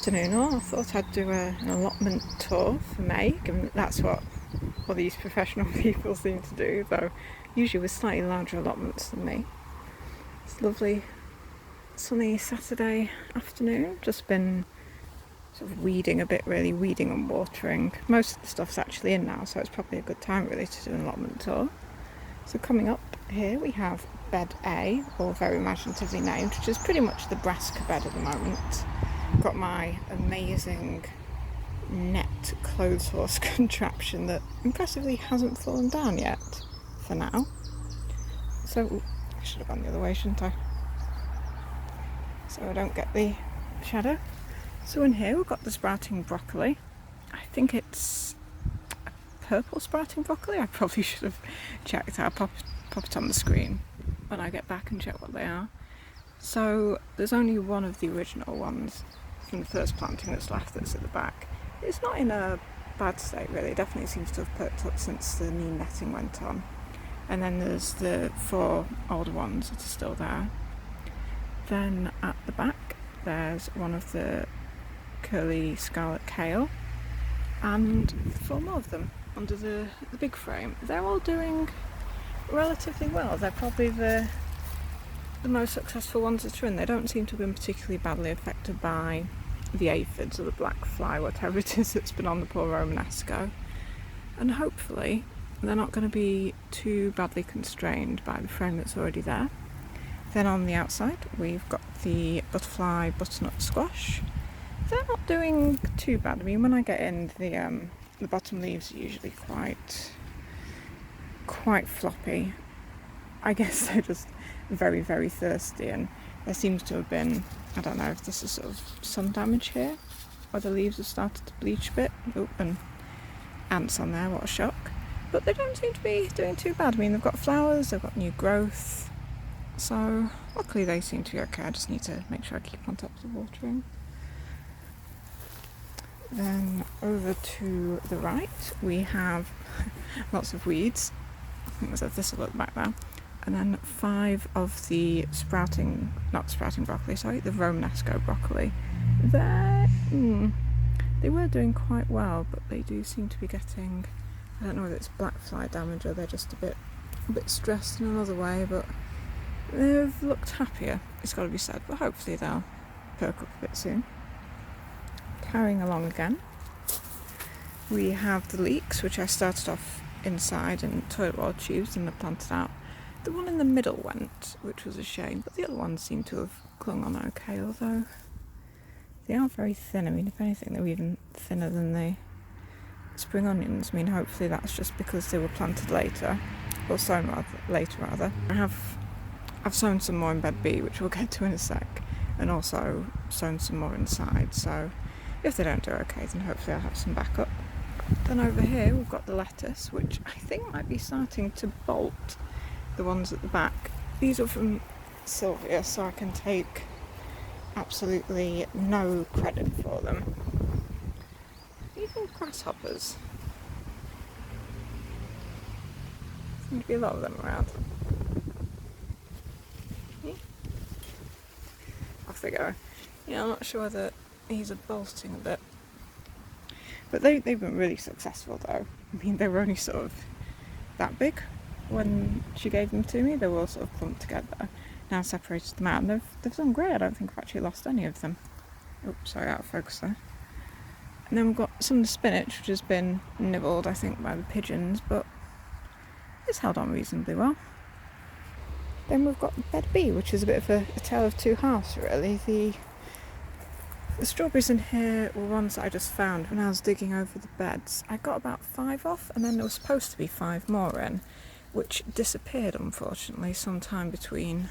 afternoon, I thought I'd do an allotment tour for May, given that that's what all these professional people seem to do, though usually with slightly larger allotments than me. It's a lovely sunny Saturday afternoon, just been sort of weeding a bit really, weeding and watering. Most of the stuff's actually in now, so it's probably a good time really to do an allotment tour. So coming up here we have bed A, or very imaginatively named, which is pretty much the brassica bed at the moment. Got my amazing net clothes horse contraption that impressively hasn't fallen down yet for now. So I should have gone the other way, shouldn't I? So I don't get the shadow. So in here we've got the sprouting broccoli. I think it's a purple sprouting broccoli. I probably should have checked. I'll pop it on the screen when I get back and check what they are. So there's only one of the original ones from the first planting that's left, that's at the back. It's not in a bad state really, it definitely seems to have perked up since the new netting went on. And then there's the 4 older ones that are still there. Then at the back there's one of the curly scarlet kale and 4 more of them under the big frame. They're all doing relatively well. They're probably the most successful ones that are in. They don't seem to have been particularly badly affected by the aphids or the black fly, whatever it is that's been on the poor Romanesco. And hopefully they're not going to be too badly constrained by the frame that's already there. Then on the outside we've got the butterfly butternut squash. They're not doing too bad. I mean, when I get in, the bottom leaves are usually quite floppy. I guess they're just very, very thirsty, and there seems to have been, I don't know if this is sort of sun damage here, or the leaves have started to bleach a bit. Oh, and ants on there, what a shock. But they don't seem to be doing too bad. I mean, they've got flowers, they've got new growth, so luckily they seem to be okay. I just need to make sure I keep on top of the watering. Then over to the right we have lots of weeds. I think this will look back there. And then 5 of the the Romanesco broccoli. They were doing quite well, but they do seem to be getting, I don't know whether it's black fly damage or they're just a bit stressed in another way, but they've looked happier, it's got to be said, but hopefully they'll perk up a bit soon. Carrying along again, we have the leeks, which I started off inside in toilet roll tubes and I planted out. The one in the middle went, which was a shame, but the other ones seem to have clung on okay, although they are very thin. I mean, if anything, they're even thinner than the spring onions. I mean, hopefully that's just because they were planted later, or sown later rather. I've sown some more in bed B, which we'll get to in a sec, and also sown some more inside, so if they don't do okay, then hopefully I'll have some backup. Then over here we've got the lettuce, which I think might be starting to bolt, the ones at the back. These are from Sylvia, so I can take absolutely no credit for them. Even grasshoppers. Seem to be a lot of them around. Off they go. Yeah, I'm not sure whether these are bolting a bit. But they've been really successful though. I mean, they were only sort of that big when she gave them to me. They were all sort of clumped together. Now I've separated them out and they've done great. I don't think I've actually lost any of them. Oh, sorry, out of focus there. And then we've got some of the spinach, which has been nibbled, I think, by the pigeons, but it's held on reasonably well. Then we've got bed B, which is a bit of a tale of two halves really. The strawberries in here were ones that I just found when I was digging over the beds. I got about 5 off, and then there was supposed to be 5 more in, which disappeared unfortunately sometime between,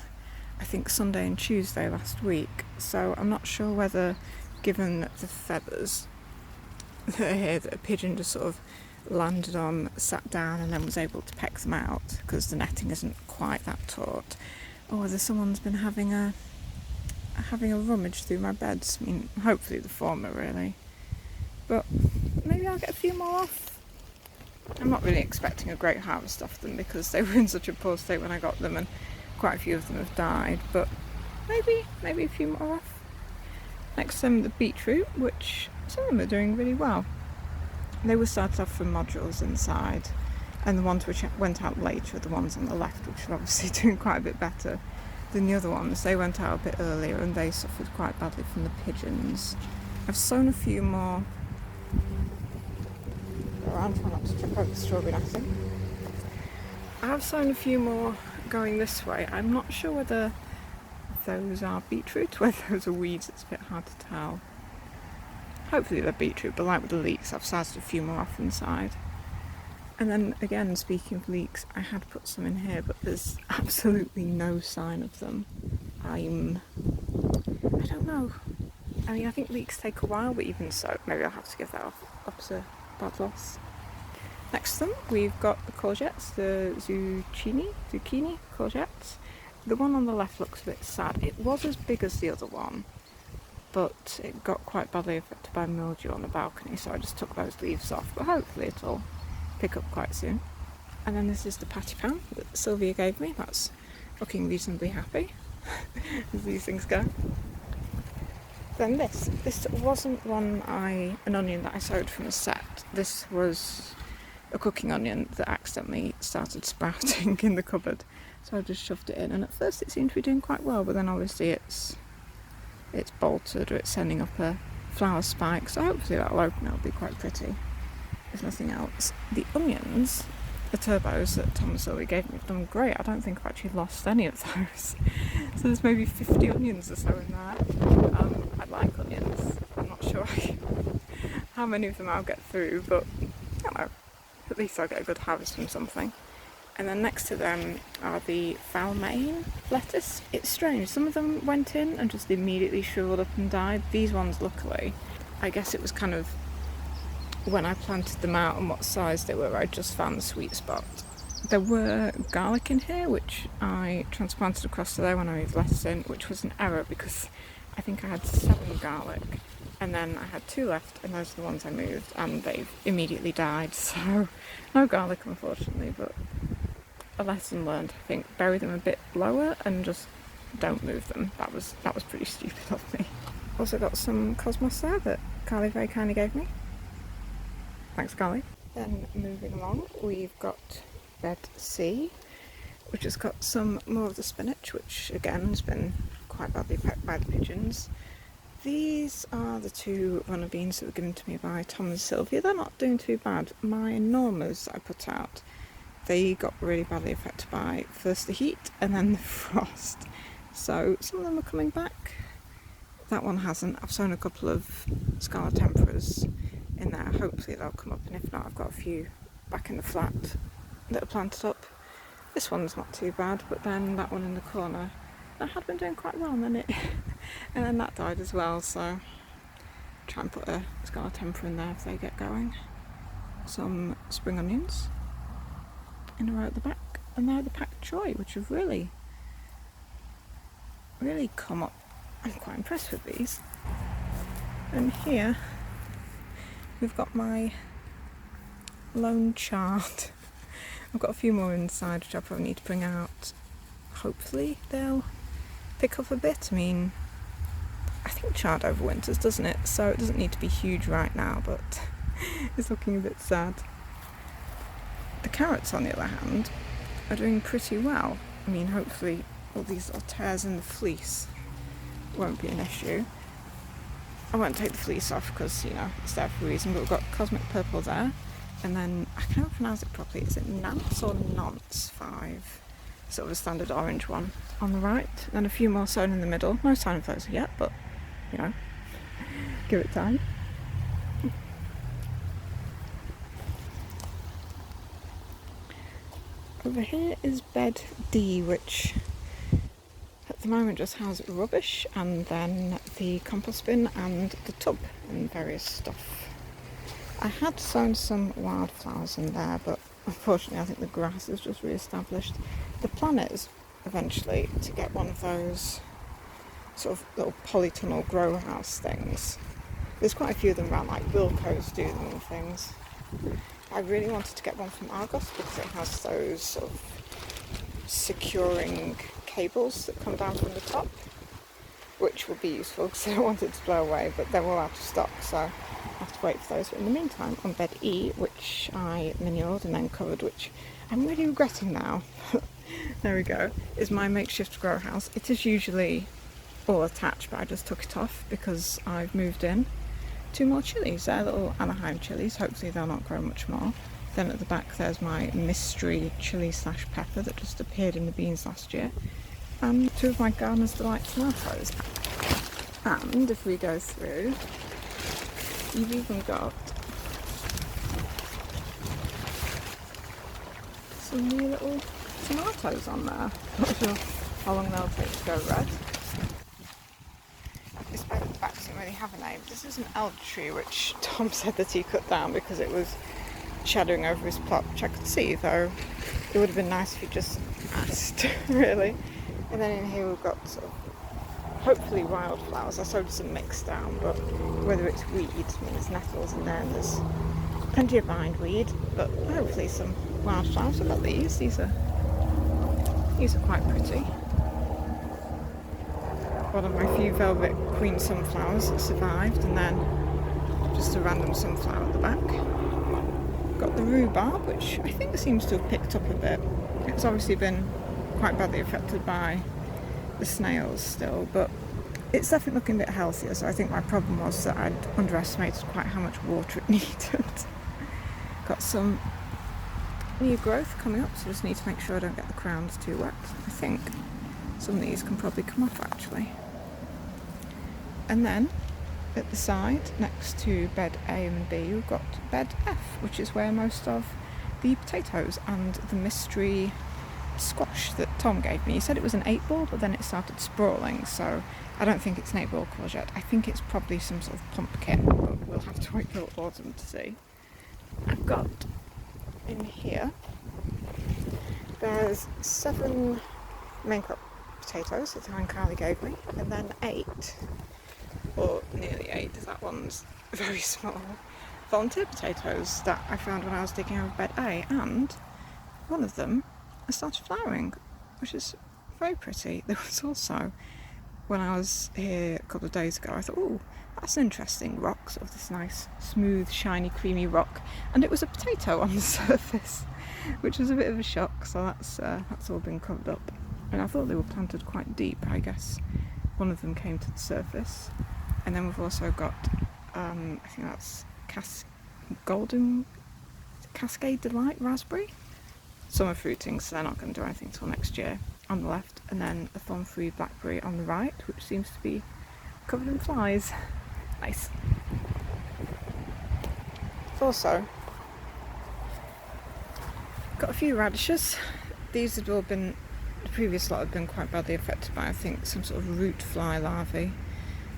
I think, Sunday and Tuesday last week. So I'm not sure whether, given the feathers that are here, that a pigeon just sort of landed on, sat down and then was able to peck them out because the netting isn't quite that taut, or whether someone's been having a rummage through my beds. I mean, hopefully the former really, but maybe I'll get a few more off. I'm not really expecting a great harvest off them because they were in such a poor state when I got them, and quite a few of them have died, but maybe a few more off. Next to them, the beetroot, which some of them are doing really well. They were started off from modules inside, and the ones which went out later are the ones on the left, which are obviously doing quite a bit better than the other ones. They went out a bit earlier and they suffered quite badly from the pigeons. I've sown a few more around, trying not to trip over the strawberry netting. I have sown a few more going this way. I'm not sure whether those are beetroot, whether those are weeds, it's a bit hard to tell. Hopefully they're beetroot, but like with the leeks, I've sized a few more off inside. And then again, speaking of leeks, I had put some in here, but there's absolutely no sign of them. I don't know. I mean, I think leeks take a while, but even so, maybe I'll have to give that up as a bad loss. Next to them, we've got the courgettes, the zucchini courgettes. The one on the left looks a bit sad. It was as big as the other one, but it got quite badly affected by mildew on the balcony, so I just took those leaves off, but hopefully it'll pick up quite soon. And then this is the patty pan that Sylvia gave me. That's looking reasonably happy as these things go. Then this wasn't an onion that I sowed from a set. This was a cooking onion that accidentally started sprouting in the cupboard, so I just shoved it in, and at first it seemed to be doing quite well, but then obviously it's bolted, or it's sending up a flower spike, so hopefully that'll open, it'll be quite pretty, if nothing else. The onions, the turbos that Tom and Sylvia gave me, have done great. I don't think I've actually lost any of those. So there's maybe 50 onions or so in there. I like onions. I'm not sure how many of them I'll get through, but I don't know. At least I'll get a good harvest from something. And then next to them are the Falmaine lettuce. It's strange, some of them went in and just immediately shriveled up and died. These ones, luckily, I guess it was kind of when I planted them out and what size they were, I just found the sweet spot. There were garlic in here, which I transplanted across to there when I moved lettuce in, which was an error because I think I had 7 garlic. And then I had 2 left, and those are the ones I moved, and they've immediately died, so no garlic unfortunately, but a lesson learned, I think. Bury them a bit lower and just don't move them. That was pretty stupid of me. Also got some cosmos there that Carly very kindly gave me. Thanks, Carly. Then moving along, we've got Bed C, which has got some more of the spinach, which again has been quite badly affected by the pigeons. These are the 2 runner beans that were given to me by Tom and Sylvia. They're not doing too bad. My Normas that I put out, they got really badly affected by first the heat and then the frost. So some of them are coming back. That one hasn't. I've sown a couple of Scarlet Temperas in there. Hopefully they'll come up, and if not, I've got a few back in the flat that are planted up. This one's not too bad, but then that one in the corner, that had been doing quite well, and then that died as well, so try and put a Scarlet Tempera in there if they get going. Some spring onions in a row at the back, and there are the pak choy, which have really come up. I'm quite impressed with these. And here we've got my lone chard. I've got a few more inside which I probably need to bring out. Hopefully they'll pick up a bit. I mean, I think chard overwinters, doesn't it? So it doesn't need to be huge right now, but it's looking a bit sad. The carrots, on the other hand, are doing pretty well. I mean, hopefully all these little tears in the fleece won't be an issue. I won't take the fleece off because, you know, it's there for a reason, but we've got Cosmic Purple there, and then, I can't pronounce it properly, is it Nance or Nance 5? Sort of a standard orange one on the right, then a few more sown in the middle. No sign of those yet, but, you know, give it time. Over here is Bed D, which at the moment just has rubbish, and then the compost bin and the tub and various stuff. I had sown some wildflowers in there, but unfortunately I think the grass is just re-established. The plan is eventually to get one of those sort of little polytunnel grow house things. There's quite a few of them around, like Wilco's do them and things. I really wanted to get one from Argos because it has those sort of securing cables that come down from the top. which will be useful because I don't want it to blow away, but they're all out of stock, so I have to wait for those. But in the meantime, on bed E, which I manured and then covered, which I'm really regretting now, there we go, is my makeshift grow house. It is usually all attached, but I just took it off because I've moved in 2 more chilies. They're little Anaheim chilies, hopefully they'll not grow much more. Then at the back there's my mystery chili slash pepper that just appeared in the beans last year, and 2 of my Gardener's Delight tomatoes. And if we go through, you've even got some new little tomatoes on there. Not sure how long they'll take to go red. This bed at the back doesn't really have a name. This is an elder tree which Tom said that he cut down because it was shadowing over his plot, which I could see, though it would have been nice if he just asked, really. And then in here we've got sort of hopefully wildflowers. I sowed some mixed down, but whether it's weed, I mean there's nettles in there and there's plenty of bindweed, but hopefully some wildflowers. I've got these. These are quite pretty. One of my few velvet queen sunflowers that survived, and then just a random sunflower at the back. Got the rhubarb, which I think seems to have picked up a bit. It's obviously been quite badly affected by the snails still, but it's definitely looking a bit healthier, so I think my problem was that I'd underestimated quite how much water it needed. Got some new growth coming up, so just need to make sure I don't get the crowns too wet. I think some of these can probably come off actually. And then at the side, next to bed A and B, we've got bed F, which is where most of the potatoes and the mystery squash that Tom gave me. He said it was an 8-ball, but then it started sprawling, so I don't think it's an 8-ball courgette. I think it's probably some sort of pumpkin, but we'll have to wait till autumn to see. I've got in here, there's 7 main crop potatoes that Anne Carly gave me, and then 8, or nearly 8, that one's very small, volunteer potatoes that I found when I was digging over bed A, and one of them has started flowering, which is very pretty. There was also, when I was here a couple of days ago, I thought, oh, that's an interesting rock, sort of this nice, smooth, shiny, creamy rock, and it was a potato on the surface, which was a bit of a shock, so that's all been covered up. And I thought they were planted quite deep. I guess one of them came to the surface. And then we've also got, I think that's Golden Cascade Delight Raspberry. Summer fruiting, so they're not going to do anything till next year, on the left, and then a thorn-free blackberry on the right, which seems to be covered in flies. Nice. I've also got a few radishes. These had all been, the previous lot had been quite badly affected by, I think, some sort of root fly larvae.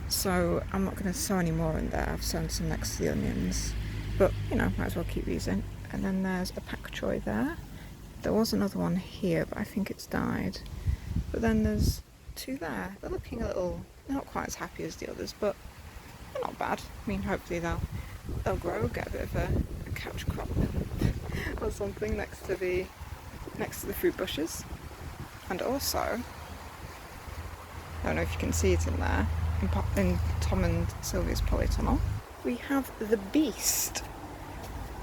So I'm not going to sow any more in there. I've sown some next to the onions, but you know, might as well keep these in. And then there's a pak choy there. There was another one here, but I think it's died. But then there's 2 there. They're looking a little, not quite as happy as the others, but they're not bad. I mean, hopefully they'll grow, get a bit of a couch crop or something next to the fruit bushes. And also, I don't know if you can see it in there, in Tom and Sylvia's polytunnel, we have the beast.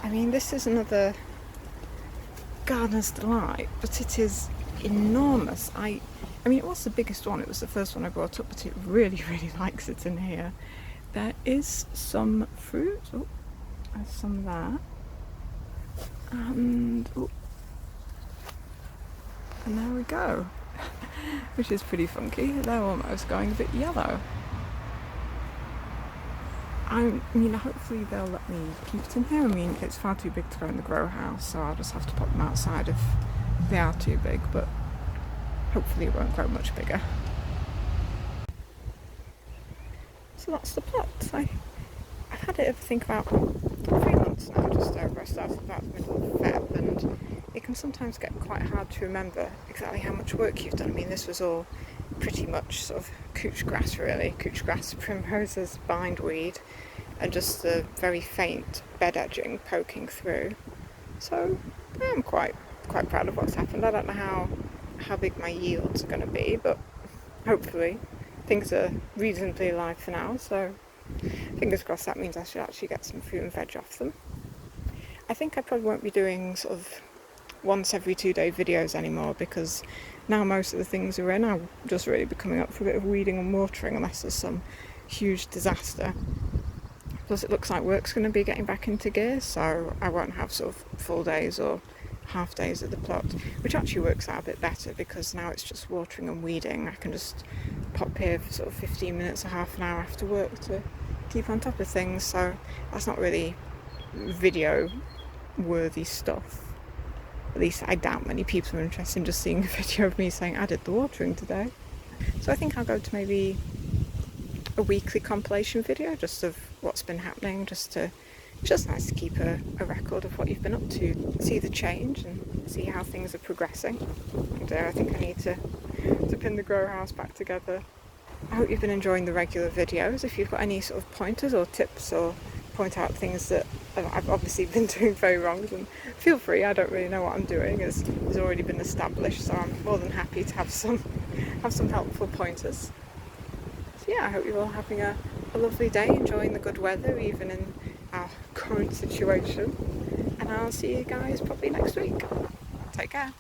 I mean, this is another Gardener's Delight, but it is enormous. I mean, it was the biggest one, it was the first one I brought up, but it really, really likes it in here. There is some fruit, oh, there's some there, and there we go, which is pretty funky. They're almost going a bit yellow. I mean, hopefully they'll let me keep it in here. I mean, it's far too big to go in the grow house, so I'll just have to pop them outside if they are too big, but hopefully it won't grow much bigger. So that's the plot. I've had it, I think, about 3 months now, just over. I started about the middle of Feb, and it can sometimes get quite hard to remember exactly how much work you've done. I mean, this was all pretty much sort of couch grass, really. Couch grass, primroses, bindweed, and just the very faint bed edging poking through. So I'm quite proud of what's happened. I don't know how big my yields are going to be, but hopefully things are reasonably alive for now, so fingers crossed that means I should actually get some fruit and veg off them. I think I probably won't be doing sort of once every 2 day videos anymore, because now most of the things are in, I'll just really be coming up for a bit of weeding and watering unless there's some huge disaster. Plus it looks like work's going to be getting back into gear, so I won't have sort of full days or half days at the plot, which actually works out a bit better because now it's just watering and weeding. I can just pop here for sort of 15 minutes or half an hour after work to keep on top of things, so that's not really video worthy stuff. At least I doubt many people are interested in just seeing a video of me saying I did the watering today. So I think I'll go to maybe a weekly compilation video just of what's been happening, just nice to keep a record of what you've been up to, see the change and see how things are progressing. And I think I need to pin the grow house back together. I hope you've been enjoying the regular videos. If you've got any sort of pointers or tips or point out things that I've obviously been doing very wrong, then feel free. I don't really know what I'm doing, as has already been established, so I'm more than happy to have some helpful pointers. So yeah, I hope you're all having a lovely day, enjoying the good weather even in our current situation, and I'll see you guys probably next week. Take care.